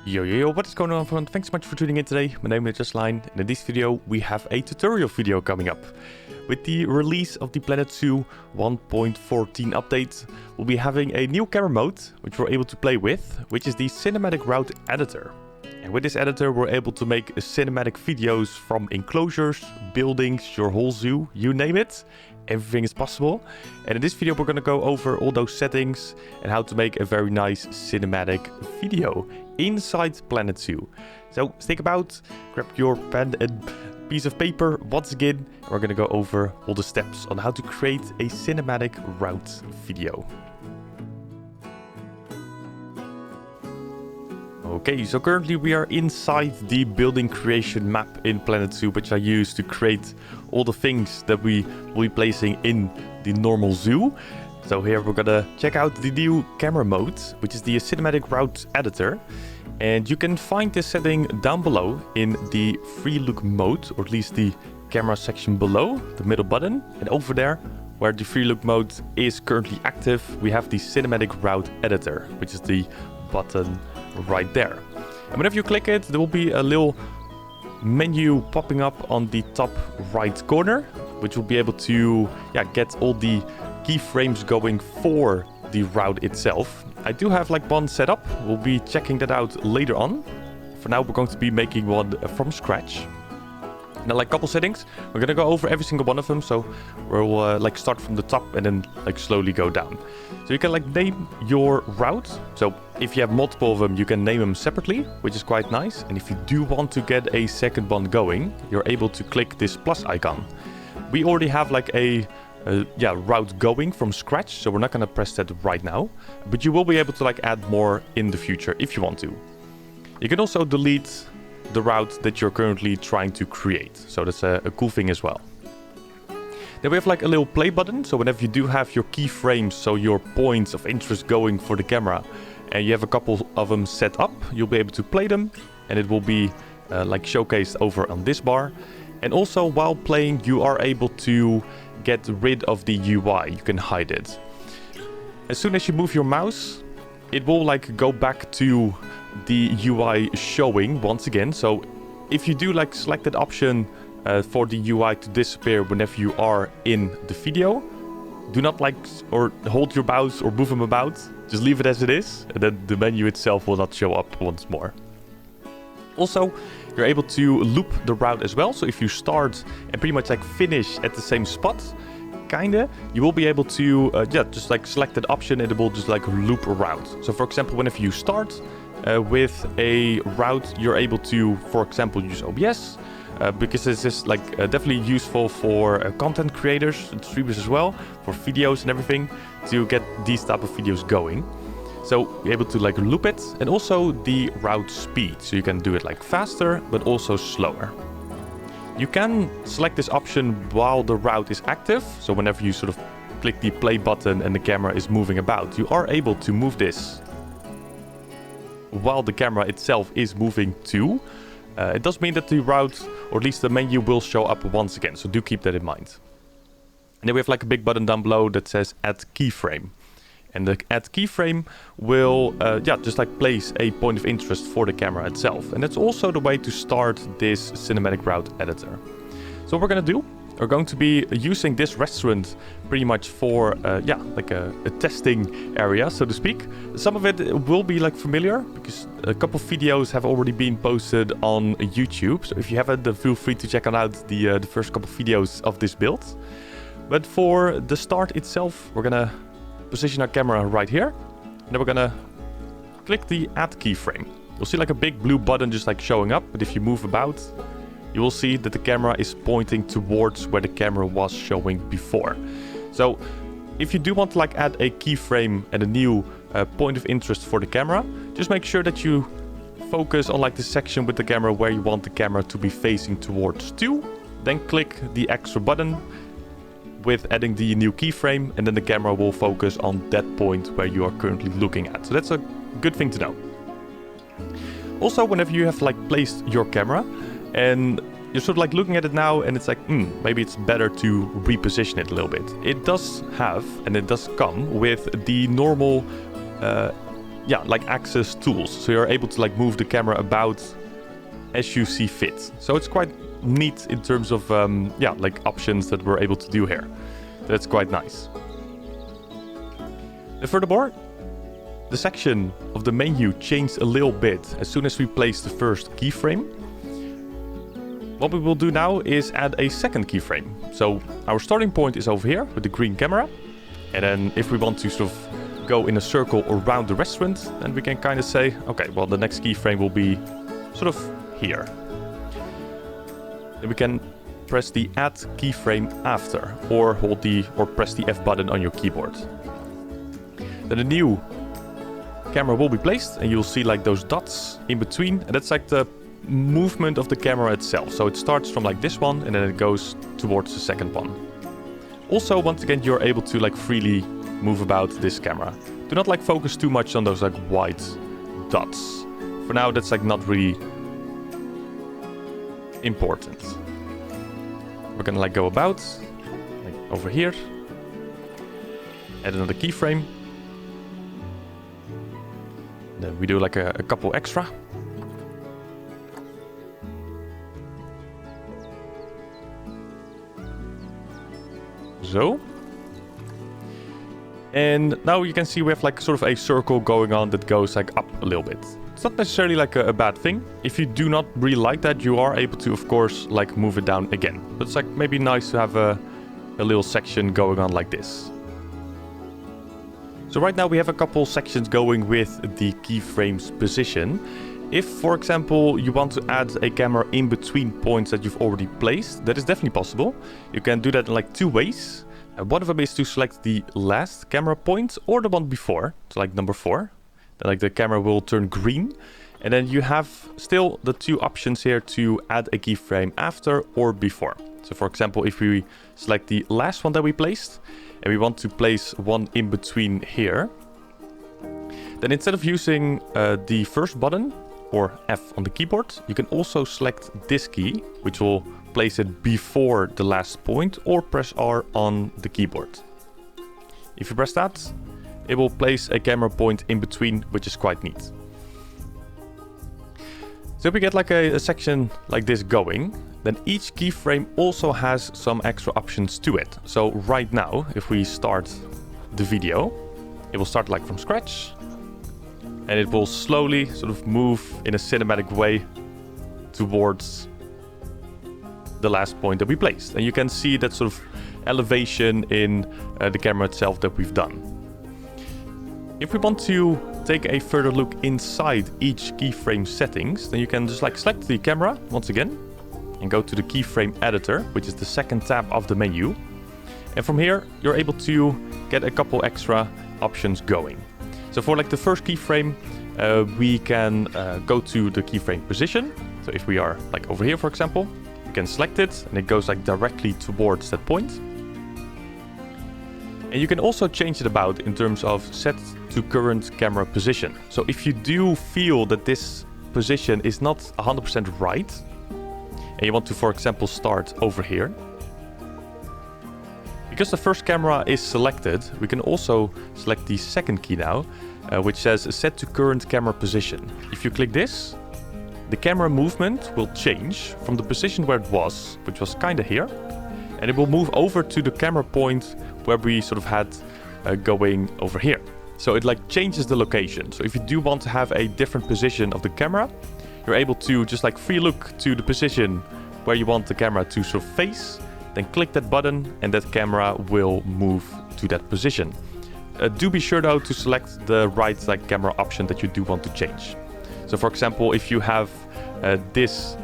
Yo, what is going on everyone? Thanks so much for tuning in today. My name is Justline, and in this video we have a tutorial video coming up. With the release of the Planet Zoo 1.14 update, we'll be having a new camera mode, which we're able to play with, which is the Cinematic Route Editor. And with this editor, we're able to make cinematic videos from enclosures, buildings, your whole zoo, you name it. Everything is possible. And in this video, we're going to go over all those settings and how to make a very nice cinematic video inside Planet Zoo. So stick about, grab your pen and piece of paper once again. And we're going to go over all the steps on how to create a cinematic route video. Okay, so currently we are inside the building creation map in Planet Zoo, which I use to create all the things that we will be placing in the normal zoo. So here we're gonna check out the new camera mode, which is the Cinematic Route Editor. And you can find this setting down below in the free look mode, or at least the camera section below, the middle button. And over there, where the free look mode is currently active, we have the Cinematic Route Editor, which is the button right there. And whenever you click it, there will be a little menu popping up on the top right corner, which will be able to get all the keyframes going for the route itself. I do have like one set up. We'll be checking that out later on. For now, we're going to be making one from scratch. Now, like couple settings, we're gonna go over every single one of them. So we'll like start from the top and then like slowly go down. So you can like name your route. So if you have multiple of them, you can name them separately, which is quite nice. And if you do want to get a second one going, you're able to click this plus icon. We already have like a route going from scratch, so we're not gonna press that right now. But you will be able to like add more in the future if you want to. You can also delete the route that you're currently trying to create. So that's a cool thing as well. Then we have like a little play button. So whenever you do have your keyframes, so your points of interest going for the camera, and you have a couple of them set up, you'll be able to play them, and it will be like showcased over on this bar. And also while playing, you are able to get rid of the UI. You can hide it. As soon as you move your mouse, it will like go back to the UI showing once again. So if you do like select that option for the UI to disappear whenever you are in the video, do not like or hold your mouse or move them about. Just leave it as it is, and then the menu itself will not show up once more. Also, you're able to loop the route as well. So if you start and pretty much like finish at the same spot, kinda, you will be able to just like select that option and it will just like loop a route. So for example, whenever you start with a route, you're able to, for example, use OBS because this is like definitely useful for content creators and streamers as well, for videos and everything, to get these type of videos going. So you're able to like loop it, and also the route speed, so you can do it like faster but also slower. You can select this option while the route is active, so whenever you sort of click the play button and the camera is moving about, you are able to move this while the camera itself is moving too. It does mean that the route, or at least the menu, will show up once again, so do keep that in mind. And then we have like a big button down below that says Add Keyframe. And the Add Keyframe will just like place a point of interest for the camera itself. And that's also the way to start this Cinematic Route Editor. So what we're going to do, we're going to be using this restaurant pretty much for like a testing area, so to speak. Some of it will be like familiar because a couple of videos have already been posted on YouTube. So if you haven't, then feel free to check out the first couple of videos of this build. But for the start itself, we're gonna position our camera right here, and then we're gonna click the Add Keyframe. You'll see like a big blue button just like showing up, but if you move about, you will see that the camera is pointing towards where the camera was showing before. So if you do want to like add a keyframe and a new point of interest for the camera, just make sure that you focus on like the section with the camera where you want the camera to be facing towards too. Then click the extra button with adding the new keyframe, and then the camera will focus on that point where you are currently looking at. So that's a good thing to know. Also, whenever you have like placed your camera and you're sort of like looking at it now and it's like, maybe it's better to reposition it a little bit. It does have, and it does come with the normal like access tools. So you're able to like move the camera about as you see fit. So it's quite neat in terms of like options that we're able to do here. That's quite nice. And furthermore, the section of the menu changed a little bit as soon as we placed the first keyframe. What we will do now is add a second keyframe. So our starting point is over here with the green camera. And then if we want to sort of go in a circle around the restaurant, then we can kind of say, okay, well, the next keyframe will be sort of here. Then we can press the add keyframe after, or press the F button on your keyboard. Then a new camera will be placed, and you'll see like those dots in between, and that's like the movement of the camera itself. So it starts from like this one, and then it goes towards the second one. Also, once again, you're able to like freely move about this camera. Do not like focus too much on those like white dots. For now, that's like not really important. We're gonna like go about, like over here, add another keyframe. Then we do like a couple extra. So. And now you can see we have like sort of a circle going on that goes like up a little bit. It's not necessarily like a bad thing. If you do not really like that, you are able to, of course, like move it down again. But it's like maybe nice to have a little section going on like this. So right now we have a couple sections going with the keyframe's position. If, for example, you want to add a camera in between points that you've already placed, that is definitely possible. You can do that in like two ways. One of them is to select the last camera point or the one before, so like number 4. Then like the camera will turn green. And then you have still the two options here to add a keyframe after or before. So for example, if we select the last one that we placed and we want to place one in between here, then instead of using the first button or F on the keyboard, you can also select this key, which will place it before the last point, or press R on the keyboard. If you press that, it will place a camera point in between, which is quite neat. So if we get like a section like this going, then each keyframe also has some extra options to it. So right now, if we start the video, it will start like from scratch, and it will slowly sort of move in a cinematic way towards the last point that we placed. And you can see that sort of elevation in the camera itself that we've done. If we want to take a further look inside each keyframe settings, then you can just like select the camera once again and go to the keyframe editor, which is the second tab of the menu. And from here, you're able to get a couple extra options going. So for like the first keyframe, we can go to the keyframe position. So if we are like over here, for example, you can select it and it goes like directly towards that point. And you can also change it about in terms of set to current camera position. So if you do feel that this position is not 100% right, and you want to, for example, start over here, because the first camera is selected, we can also select the second key now, which says set to current camera position. If you click this, the camera movement will change from the position where it was, which was kind of here, and it will move over to the camera point where we sort of had going over here. So it like changes the location. So if you do want to have a different position of the camera, you're able to just like free look to the position where you want the camera to sort of face, then click that button and that camera will move to that position. Do be sure though to select the right like camera option that you do want to change. So for example, if you have this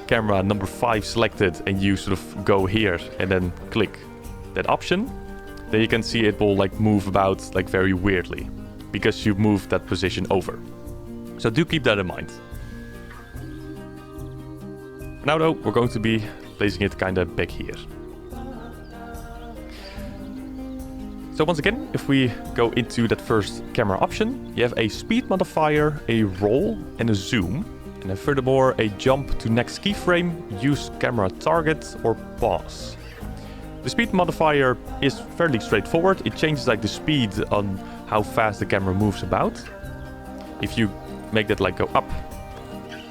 camera number 5 selected and you sort of go here and then click that option, then you can see it will like move about like very weirdly because you moved that position over. So do keep that in mind. Now though, we're going to be placing it kind of back here. So once again, if we go into that first camera option, you have a speed modifier, a roll and a zoom. And then furthermore, a jump to next keyframe, use camera target or pause. The speed modifier is fairly straightforward. It changes like the speed on how fast the camera moves about. if you make that like go up,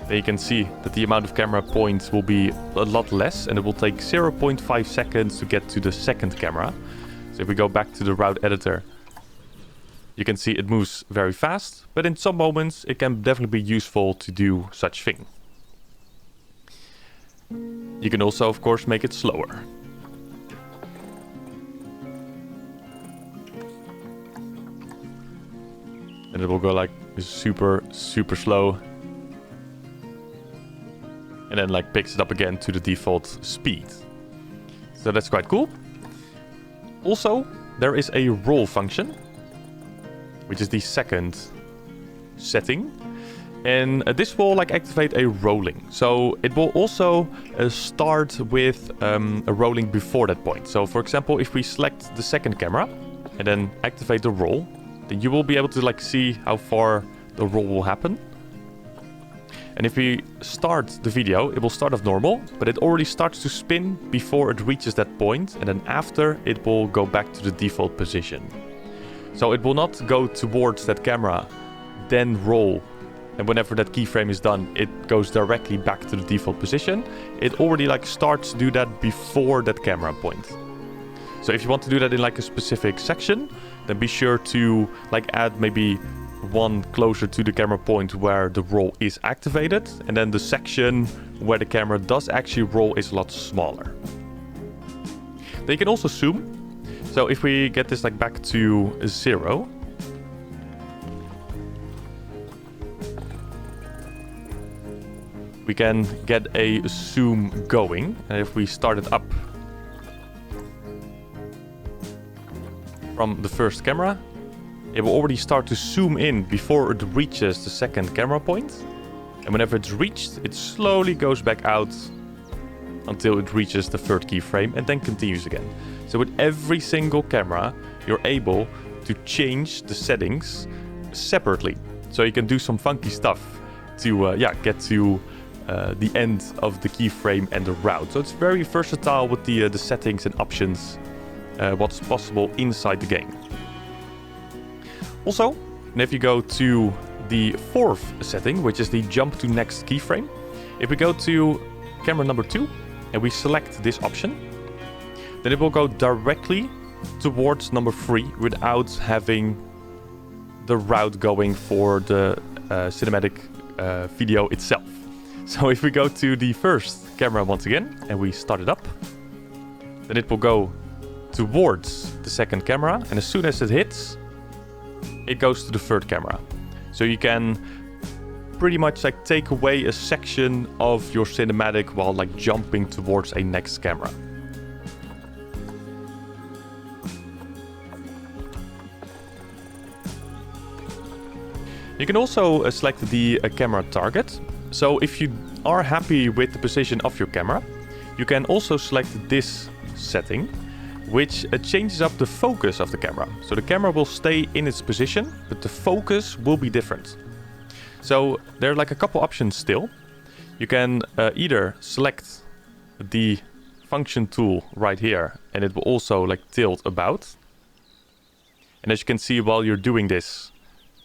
then you can see that the amount of camera points will be a lot less, and it will take 0.5 seconds to get to the second camera. So if we go back to the route editor, you can see it moves very fast, but in some moments it can definitely be useful to do such thing. You can also, of course, make it slower. And it will go like super, super slow. And then like picks it up again to the default speed. So that's quite cool. Also, there is a roll function, which is the second setting. And this will like activate a rolling. So it will also start with a rolling before that point. So for example, if we select the second camera and then activate the roll, then you will be able to like see how far the roll will happen. And if we start the video, it will start off normal, but it already starts to spin before it reaches that point, and then after it will go back to the default position. So it will not go towards that camera, then roll, and whenever that keyframe is done, it goes directly back to the default position. It already like starts to do that before that camera point. So if you want to do that in like a specific section, then be sure to like add maybe one closer to the camera point where the roll is activated, and then the section where the camera does actually roll is a lot smaller. Then you can also zoom. So if we get this like back to 0, we can get a zoom going. And if we start it up from the first camera, it will already start to zoom in before it reaches the second camera point. And whenever it's reached, it slowly goes back out until it reaches the third keyframe and then continues again. So with every single camera, you're able to change the settings separately. So you can do some funky stuff to get to the end of the keyframe and the route. So it's very versatile with the settings and options, what's possible inside the game. Also, if you go to the fourth setting, which is the jump to next keyframe, if we go to camera number 2 and we select this option, then it will go directly towards number 3 without having the route going for the cinematic video itself. So if we go to the first camera once again and we start it up, then it will go towards the second camera, and as soon as it hits, it goes to the third camera. So you can pretty much like take away a section of your cinematic while like jumping towards a next camera. You can also select the camera target. So if you are happy with the position of your camera, you can also select this setting, which changes up the focus of the camera. So the camera will stay in its position, but the focus will be different. So there are like a couple options still. You can either select the function tool right here, and it will also like tilt about. And as you can see, while you're doing this,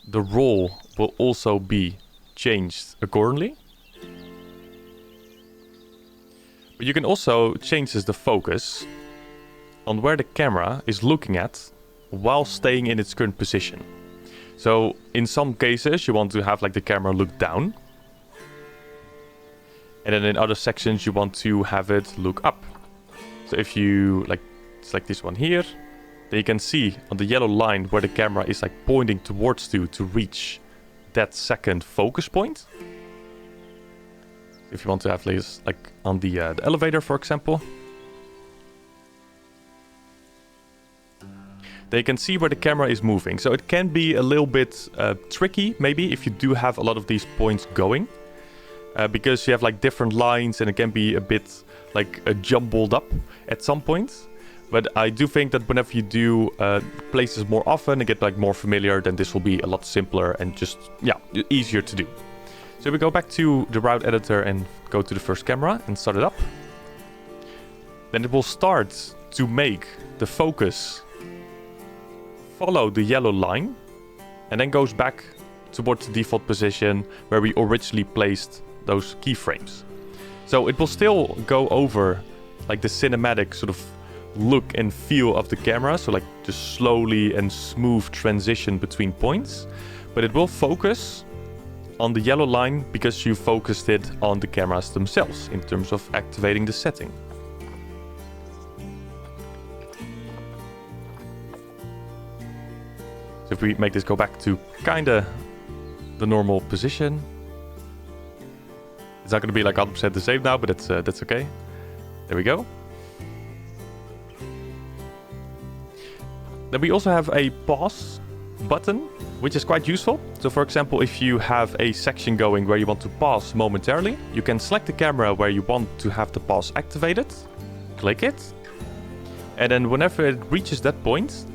the roll will also be changed accordingly. But you can also change the focus on where the camera is looking at while staying in its current position. So in some cases you want to have like the camera look down, and then in other sections you want to have it look up. So if you like select this one here, then you can see on the yellow line where the camera is like pointing towards to reach that second focus point. If you want to have this like on the elevator, for example, they can see where the camera is moving. So it can be a little bit tricky, maybe, if you do have a lot of these points going. Because you have like different lines and it can be a bit like jumbled up at some point. But I do think that whenever you do places more often and get like more familiar, then this will be a lot simpler and just, yeah, easier to do. So we go back to the route editor and go to the first camera and start it up. Then it will start to make the focus follow the yellow line and then goes back towards the default position where we originally placed those keyframes. So it will still go over like the cinematic sort of look and feel of the camera, so like just slowly and smooth transition between points, but it will focus on the yellow line because you focused it on the cameras themselves in terms of activating the setting. So if we make this go back to kinda the normal position, it's not going to be like 100% the same now, but that's okay. There we go. Then we also have a pause button, which is quite useful. So for example, if you have a section going where you want to pause momentarily, you can select the camera where you want to have the pause activated, click it, and then whenever it reaches that point,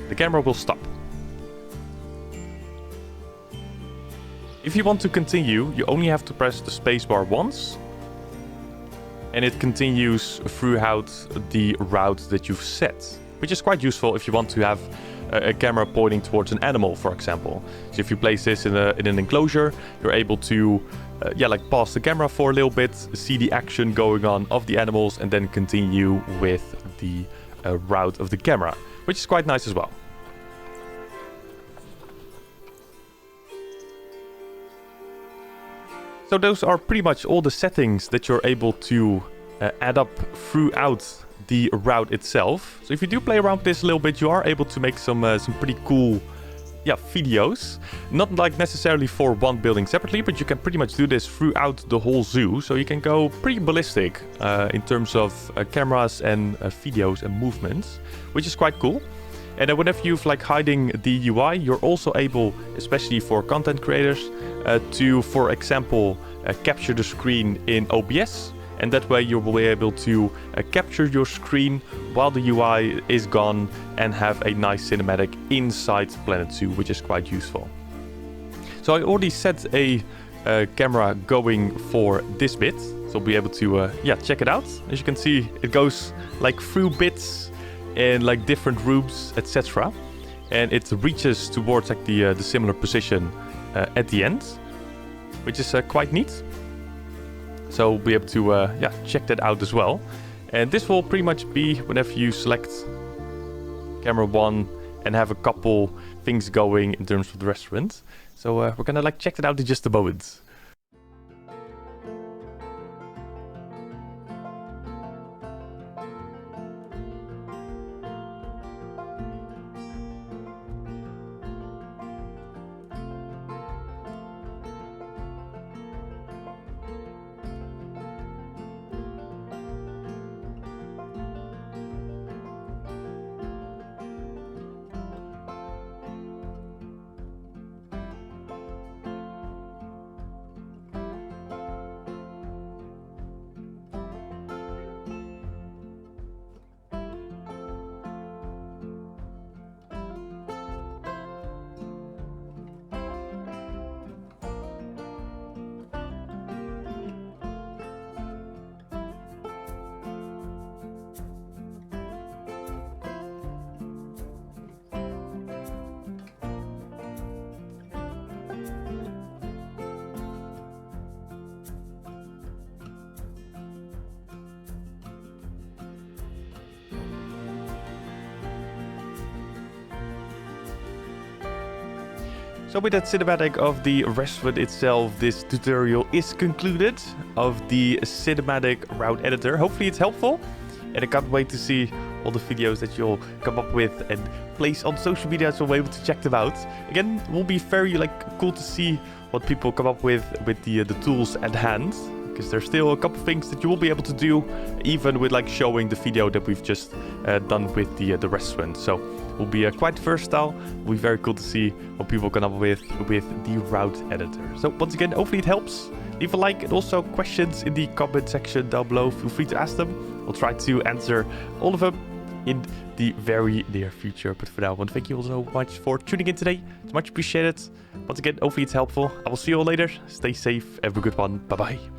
the camera will stop. If you want to continue, you only have to press the spacebar once, and it continues throughout the route that you've set, which is quite useful if you want to have a camera pointing towards an animal, for example. So if you place this in an enclosure, you're able to like pause the camera for a little bit, see the action going on of the animals, and then continue with the route of the camera, which is quite nice as well. So those are pretty much all the settings that you're able to add up throughout the route itself. So if you do play around with this a little bit, you are able to make some pretty cool videos. Not like necessarily for one building separately, but you can pretty much do this throughout the whole zoo. So you can go pretty ballistic in terms of cameras and videos and movements, which is quite cool. And then whenever you've like hiding the UI, you're also able, especially for content creators, to, for example, capture the screen in OBS. And that way you will be able to capture your screen while the UI is gone and have a nice cinematic inside Planet Zoo, which is quite useful. So I already set a camera going for this bit. So we'll be able to check it out. As you can see, it goes like through bits in like different rooms, etc. And it reaches towards like the similar position at the end, which is quite neat. So we'll be able to check that out as well. And this will pretty much be whenever you select camera 1 and have a couple things going in terms of the restaurant. So we're gonna like check that out in just a moment. So with that cinematic of the restaurant itself, this tutorial is concluded of the cinematic route editor. Hopefully it's helpful, and I can't wait to see all the videos that you'll come up with and place on social media, so we're able to check them out. Again, it will be very cool to see what people come up with the tools at hand, because there's still a couple things that you will be able to do, even with like showing the video that we've just done with the restaurant. So will be quite versatile. Will be very cool to see what people come up with the route editor. So once again, hopefully it helps. Leave a like, and also questions in the comment section down below. Feel free to ask them. I'll try to answer all of them in the very near future. But for now, I want to thank you all so much for tuning in today. It's much appreciated. Once again, hopefully it's helpful. I will see you all later. Stay safe. Have a good one. Bye bye.